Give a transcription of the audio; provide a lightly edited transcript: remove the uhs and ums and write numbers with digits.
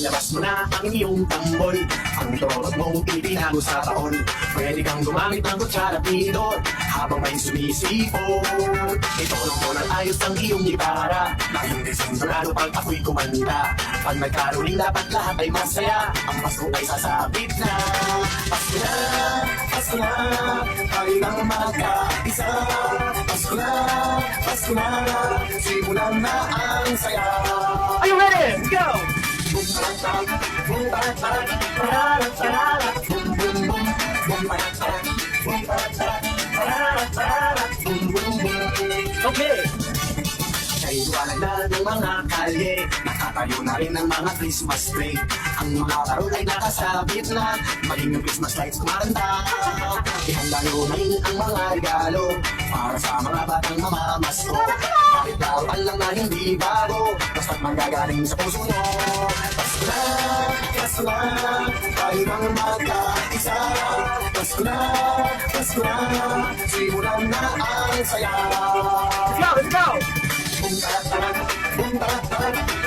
Ilabas mo na ang iyong tambol, ang torot mong itinago sa taon. Pwede kang gumamit ng kutsara pinidor habang may sumisipon. Itulong mo ng ayos ang iyong gitara, laging desentrado pag ako'y kumanta. Pag nagkaroling dapat lahat ay masaya, ang Pasko ay sasabit na. Pasko na, Pasko na, tayo lang magkaisa. Pasko na, Pasko na, simulan na ang saya. Are you ready? Let's go! Boom, barak, boom, barak, pararak, pararak, boom, boom, boom, boom, barak, boom, barak, pararak, pararak, boom, boom, boom. Okay! Kay duwalag na ng mga kalye, nakatayo na rin ang mga Christmas tree. Ang mga parol ay nakasabit na, maging yung Christmas lights kumaranta. Ihanda nyo na rin ang mga regalo para sa mga batang mamamasko. Kahit laruan lang na hindi bago, basta't manggagaling sa puso nyo. Pasko na, Pasko na, tayo nang magkaisa. Pasko na, Pasko na, simulan na ang saya. Let's go, let's go! Boom, tarak, tarak, boom, tarak, tarak.